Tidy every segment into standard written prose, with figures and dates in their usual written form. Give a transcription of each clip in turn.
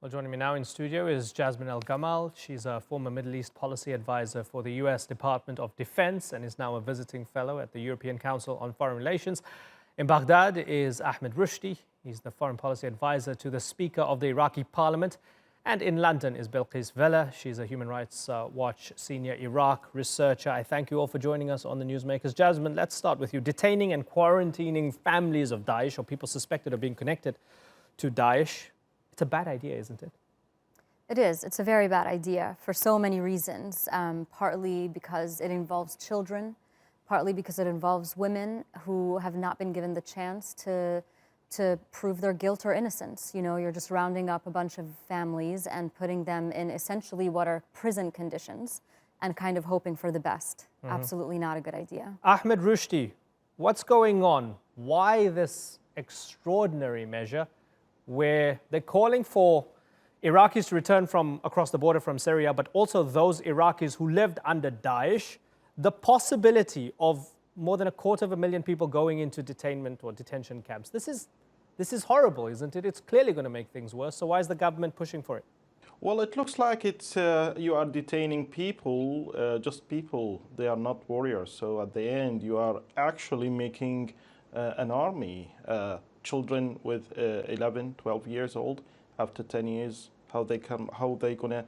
Well, joining me now in studio is Jasmine el Gamal. She's a former Middle East policy advisor for the US Department of Defense and is now a visiting fellow at the European Council on Foreign Relations. In Baghdad is Ahmed Rushdi. He's the foreign policy advisor to the Speaker of the Iraqi Parliament. And in London is Belkis Wille. She's a Human Rights Watch senior Iraq researcher. I thank you all for joining us on the Newsmakers. Jasmine, let's start with you. Detaining and quarantining families of Daesh or people suspected of being connected to Daesh. It's a bad idea, isn't it? It is. It's a very bad idea for so many reasons, partly because it involves children, partly because it involves women who have not been given the chance to prove their guilt or innocence. You know, you're just rounding up a bunch of families and putting them in essentially what are prison conditions and kind of hoping for the best. Absolutely not a good idea. Ahmed Rushdi, what's going on? Why this extraordinary measure where they're calling for Iraqis to return from across the border from Syria, but also those Iraqis who lived under Daesh, the possibility of more than 250,000 people going into detainment or detention camps. This is horrible, isn't it? It's clearly going to make things worse. So why is the government pushing for it? Well, it looks like it's you are detaining people, just people. They are not warriors. So at the end, you are actually making an army. Children with 11, 12 years old, after 10 years, how they gonna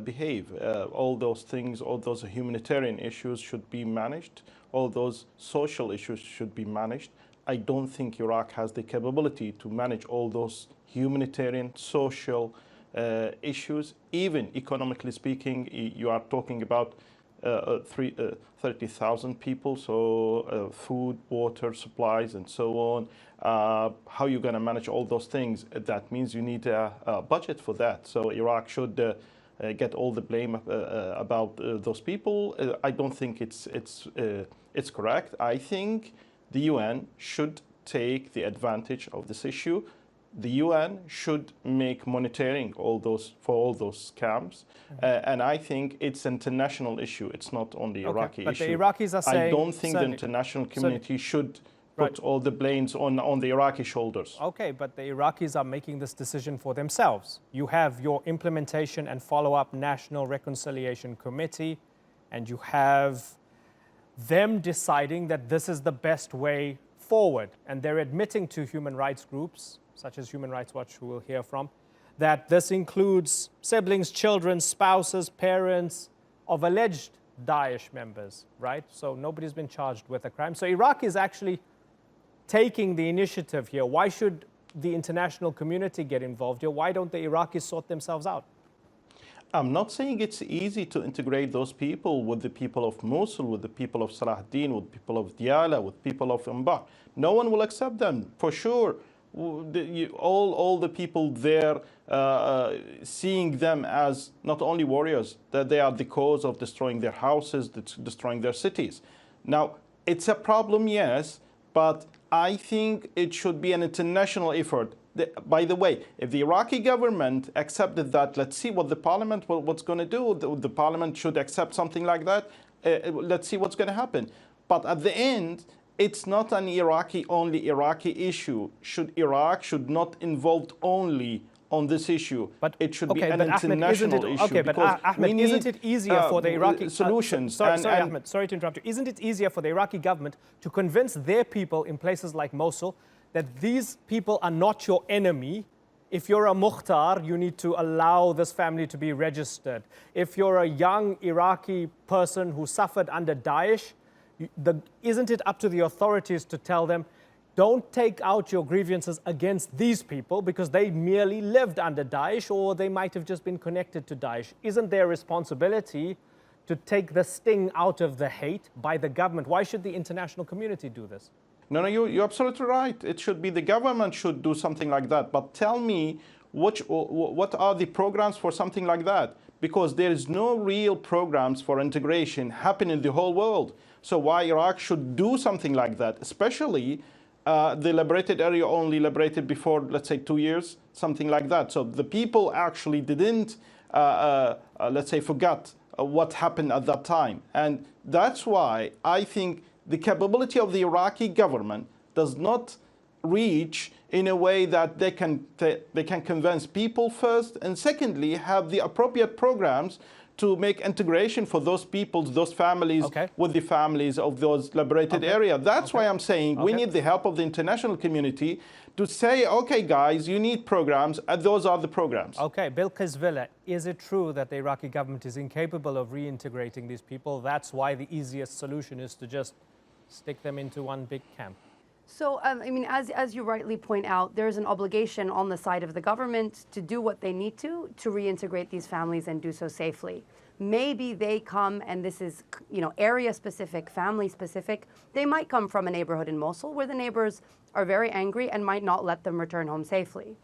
behave. All those things, all those humanitarian issues should be managed. All those social issues should be managed. I don't think Iraq has the capability to manage all those humanitarian, social issues. Even economically speaking, you are talking about 30,000 people, so food, water, supplies, and so on. How are you going to manage all those things? That means you need a budget for that. So Iraq should get all the blame about those people. I don't think it's correct. I think the UN should take the advantage of this issue. The UN should make monitoring for all those camps, and I think it's an international issue. It's not only Iraqi but issue. The Iraqis are saying, I don't think the international community should put all the blames on the Iraqi shoulders. Okay, but the Iraqis are making this decision for themselves. You have your implementation and follow-up National Reconciliation Committee, and you have them deciding that this is the best way forward. And they're admitting to human rights groups, such as Human Rights Watch, who we'll hear from, that this includes siblings, children, spouses, parents of alleged Daesh members, right? So nobody's been charged with a crime. So Iraq is actually taking the initiative here. Why should the international community get involved here? Why don't the Iraqis sort themselves out? I'm not saying it's easy to integrate those people with the people of Mosul, with the people of Salahuddin, with people of Diyala, with people of Anbar. No one will accept them, for sure. All the people there seeing them as not only warriors, that they are the cause of destroying their houses, destroying their cities. Now, it's a problem, yes, but I think it should be an international effort. By the way, if the Iraqi government accepted that, let's see what the parliament, what's going to do. The parliament should accept something like that. Let's see what's going to happen. But at the end, it's not an only Iraqi issue. Iraq should not involved only on this issue. But it should be an international issue. Okay, but Ahmed, isn't it easier for the Iraqi solutions? Sorry, Ahmed, sorry to interrupt you. Isn't it easier for the Iraqi government to convince their people in places like Mosul that these people are not your enemy? If you're a Mukhtar, you need to allow this family to be registered. If you're a young Iraqi person who suffered under Daesh, isn't it up to the authorities to tell them, don't take out your grievances against these people because they merely lived under Daesh or they might have just been connected to Daesh? Isn't their responsibility to take the sting out of the hate by the government? Why should the international community do this? No, you're absolutely right. It should be the government should do something like that. But tell me, what are the programs for something like that? Because there is no real programs for integration happening in the whole world. So why Iraq should do something like that, especially the liberated area only liberated before, let's say, 2 years, something like that. So the people actually didn't, let's say, forgot what happened at that time. And that's why I think the capability of the Iraqi government does not reach in a way that they can convince people first, and secondly, have the appropriate programs to make integration for those people, those families, with the families of those liberated areas. That's why I'm saying we need the help of the international community to say, okay, guys, you need programs, and those are the programs. Okay, Belkis Wille, is it true that the Iraqi government is incapable of reintegrating these people? That's why the easiest solution is to just stick them into one big camp? So, I mean, as you rightly point out, there's an obligation on the side of the government to do what they need to reintegrate these families and do so safely. Maybe they come, and this is, area specific, family specific. They might come from a neighborhood in Mosul where the neighbors are very angry and might not let them return home safely.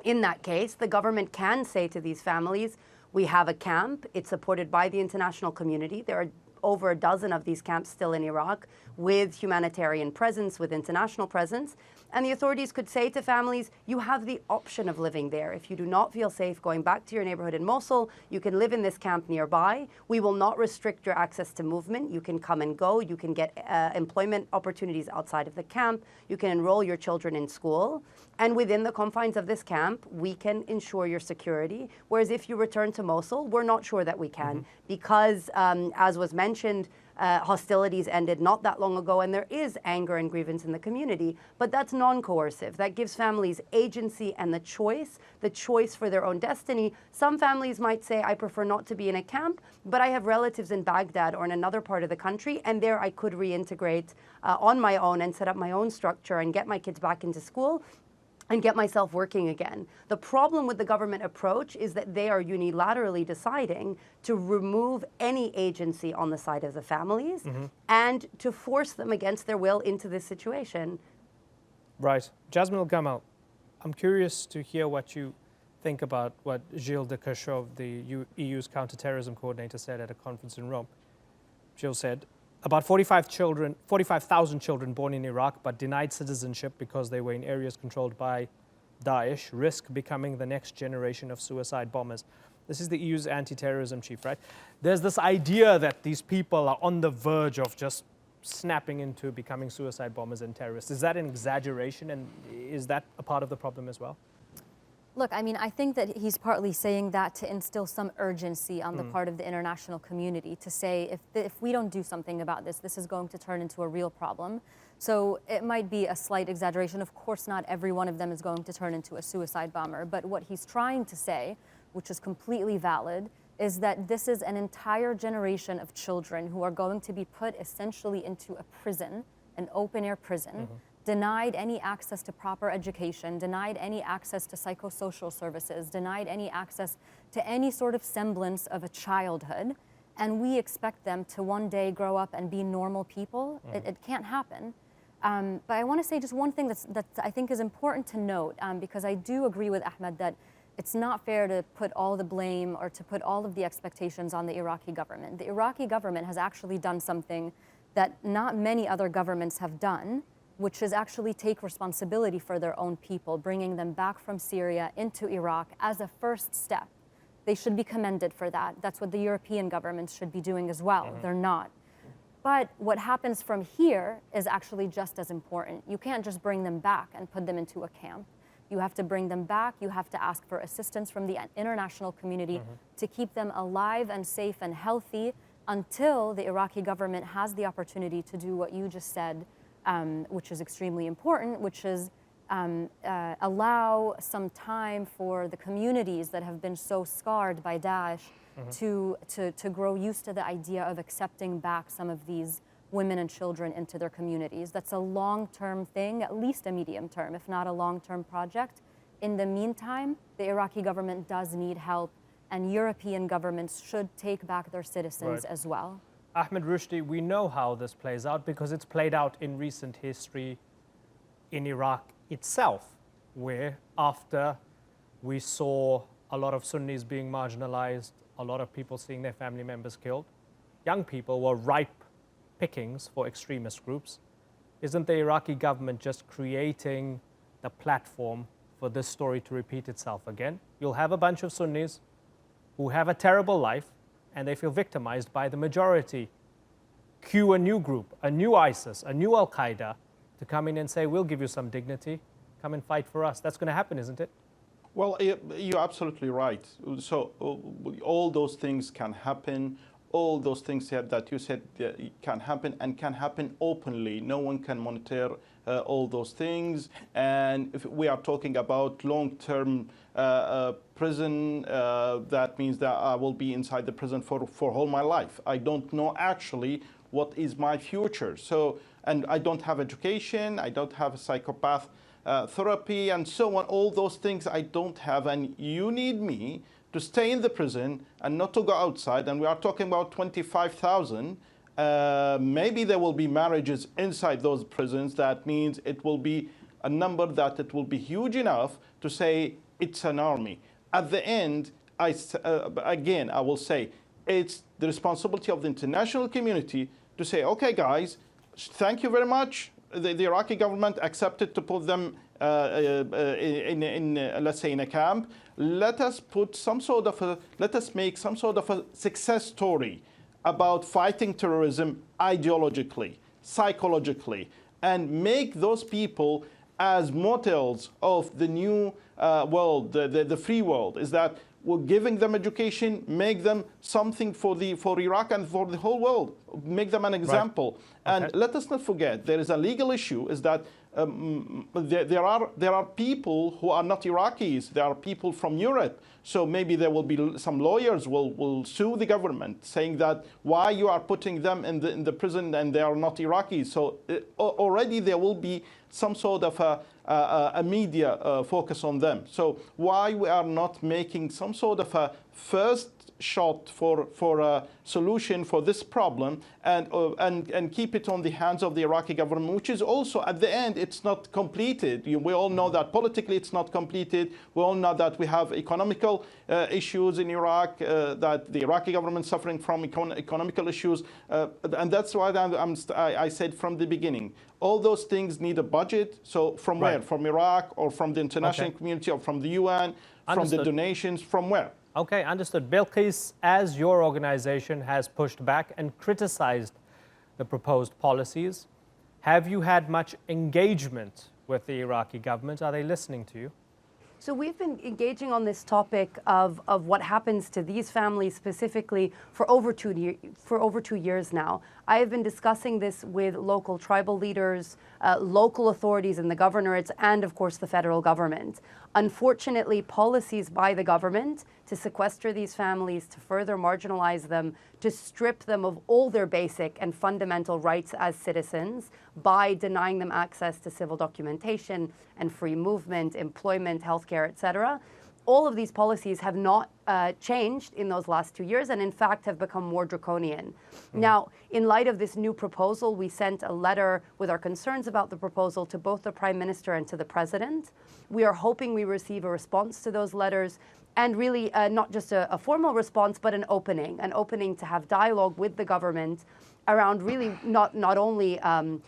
In that case, the government can say to these families, we have a camp. It's supported by the international community. There are over a dozen of these camps still in Iraq with humanitarian presence, with international presence. And the authorities could say to families, you have the option of living there. If you do not feel safe going back to your neighborhood in Mosul, you can live in this camp nearby. We will not restrict your access to movement. You can come and go. You can get employment opportunities outside of the camp. You can enroll your children in school. And within the confines of this camp, we can ensure your security. Whereas if you return to Mosul, we're not sure that we can because, as was mentioned, hostilities ended not that long ago, and there is anger and grievance in the community, but that's non-coercive. That gives families agency and the choice for their own destiny. Some families might say, I prefer not to be in a camp, but I have relatives in Baghdad or in another part of the country, and there I could reintegrate on my own and set up my own structure and get my kids back into school and get myself working again. The problem with the government approach is that they are unilaterally deciding to remove any agency on the side of the families and to force them against their will into this situation. Right. Jasmine el Gamal, I'm curious to hear what you think about what Gilles de Kerchove, the EU's counterterrorism coordinator, said at a conference in Rome. Gilles said, about 45,000 children born in Iraq but denied citizenship because they were in areas controlled by Daesh risk becoming the next generation of suicide bombers. This is the EU's anti-terrorism chief, right? There's this idea that these people are on the verge of just snapping into becoming suicide bombers and terrorists. Is that an exaggeration, and is that a part of the problem as well? Look, I mean, I think that he's partly saying that to instill some urgency on the part of the international community to say, if we don't do something about this, this is going to turn into a real problem. So it might be a slight exaggeration. Of course, not every one of them is going to turn into a suicide bomber. But what he's trying to say, which is completely valid, is that this is an entire generation of children who are going to be put essentially into a prison, an open-air prison, denied any access to proper education, denied any access to psychosocial services, denied any access to any sort of semblance of a childhood, and we expect them to one day grow up and be normal people. It can't happen. But I want to say just one thing that I think is important to note, because I do agree with Ahmed that it's not fair to put all the blame or to put all of the expectations on the Iraqi government. The Iraqi government has actually done something that not many other governments have done, which is actually take responsibility for their own people, bringing them back from Syria into Iraq as a first step. They should be commended for that. That's what the European governments should be doing as well. They're not. But what happens from here is actually just as important. You can't just bring them back and put them into a camp. You have to bring them back. You have to ask for assistance from the international community to keep them alive and safe and healthy until the Iraqi government has the opportunity to do what you just said, which is extremely important, which is allow some time for the communities that have been so scarred by Daesh to grow used to the idea of accepting back some of these women and children into their communities. That's a long-term thing, at least a medium term, if not a long-term project. In the meantime, the Iraqi government does need help, and European governments should take back their citizens as well. Ahmed Rushdie, we know how this plays out because it's played out in recent history in Iraq itself, where after we saw a lot of Sunnis being marginalized, a lot of people seeing their family members killed, young people were ripe pickings for extremist groups. Isn't the Iraqi government just creating the platform for this story to repeat itself again? You'll have a bunch of Sunnis who have a terrible life and they feel victimized by the majority. Cue a new group, a new ISIS, a new Al-Qaeda, to come in and say, we'll give you some dignity, come and fight for us. That's going to happen, isn't it? Well, you're absolutely right. So all those things can happen. All those things that you said can happen and can happen openly. No one can monitor all those things. And if we are talking about long-term prison, that means that I will be inside the prison for all my life. I don't know actually what is my future. So, and I don't have education. I don't have a psychopath therapy and so on. All those things I don't have, and you need me to stay in the prison and not to go outside. And we are talking about 25,000. Maybe there will be marriages inside those prisons. That means it will be a number that it will be huge enough to say it's an army. At the end, again, I will say it's the responsibility of the international community to say, okay, guys, thank you very much. The Iraqi government accepted to put them let's say in a camp. Let us put some sort of let us make some sort of a success story about fighting terrorism ideologically, psychologically, and make those people as models of the new world, the free world. Is that we're giving them education, make them something for Iraq and for the whole world, make them an example. Right. And let us not forget, there is a legal issue, is that there are people who are not Iraqis, there are people from Europe. So maybe there will be some lawyers will sue the government saying that why you are putting them in the prison and they are not Iraqis. So already there will be some sort of a media focus on them. So why we are not making some sort of a first shot for a solution for this problem and keep it on the hands of the Iraqi government, which is also at the end it's not completed. We all know that politically it's not completed. We all know that we have economical issues in Iraq, that the Iraqi government is suffering from economical issues, and that's why I said from the beginning, all those things need a budget. So from where? From Iraq or from the international community or from the UN, from the donations, from where? Okay, understood. Belkis, as your organization has pushed back and criticized the proposed policies, have you had much engagement with the Iraqi government? Are they listening to you? So we've been engaging on this topic of what happens to these families specifically for over 2 years now. I have been discussing this with local tribal leaders, local authorities and the governorates, and of course the federal government. Unfortunately, policies by the government to sequester these families, to further marginalize them, to strip them of all their basic and fundamental rights as citizens by denying them access to civil documentation and free movement, employment, healthcare, etc. All of these policies have not changed in those last 2 years and in fact have become more draconian. Now, in light of this new proposal, we sent a letter with our concerns about the proposal to both the Prime Minister and to the President. We are hoping we receive a response to those letters, and really not just a formal response, but an opening to have dialogue with the government around really not only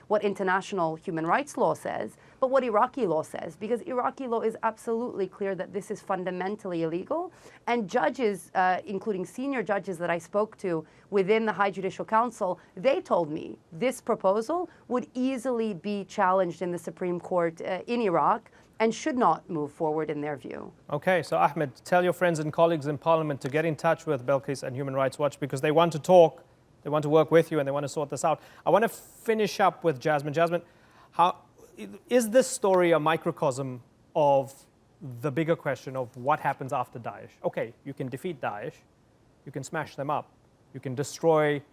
what international human rights law says, but what Iraqi law says, because Iraqi law is absolutely clear that this is fundamentally illegal. And judges, including senior judges that I spoke to within the High Judicial Council, they told me this proposal would easily be challenged in the Supreme Court in Iraq and should not move forward in their view. Okay, so Ahmed, tell your friends and colleagues in Parliament to get in touch with Belkis and Human Rights Watch because they want to talk, they want to work with you, and they want to sort this out. I want to finish up with Jasmine. Jasmine, is this story a microcosm of the bigger question of what happens after Daesh? Okay, you can defeat Daesh, you can smash them up, you can destroy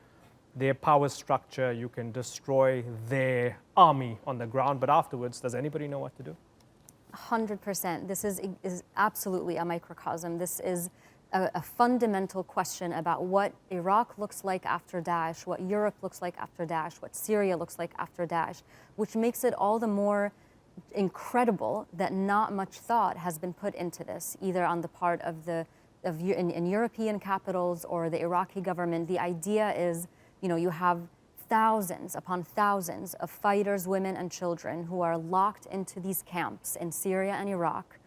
their power structure, you can destroy their army on the ground, but afterwards, does anybody know what to do? 100%. This is absolutely a microcosm. This is a fundamental question about what Iraq looks like after Daesh, what Europe looks like after Daesh, what Syria looks like after Daesh, which makes it all the more incredible that not much thought has been put into this, either on the part of in European capitals or the Iraqi government. The idea is, you have thousands upon thousands of fighters, women and children who are locked into these camps in Syria and Iraq.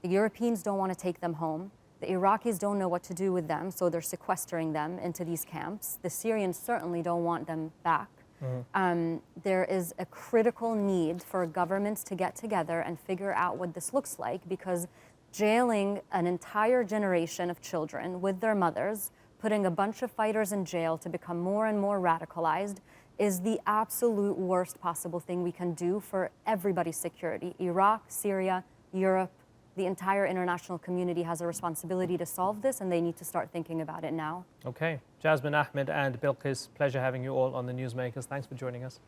The Europeans don't want to take them home. The Iraqis don't know what to do with them, so they're sequestering them into these camps. The Syrians certainly don't want them back. There is a critical need for governments to get together and figure out what this looks like, because jailing an entire generation of children with their mothers, putting a bunch of fighters in jail to become more and more radicalized, is the absolute worst possible thing we can do for everybody's security. Iraq, Syria, Europe, the entire international community has a responsibility to solve this, and they need to start thinking about it now. Okay. Jasmine, Ahmed, and Belkis, pleasure having you all on the Newsmakers. Thanks for joining us.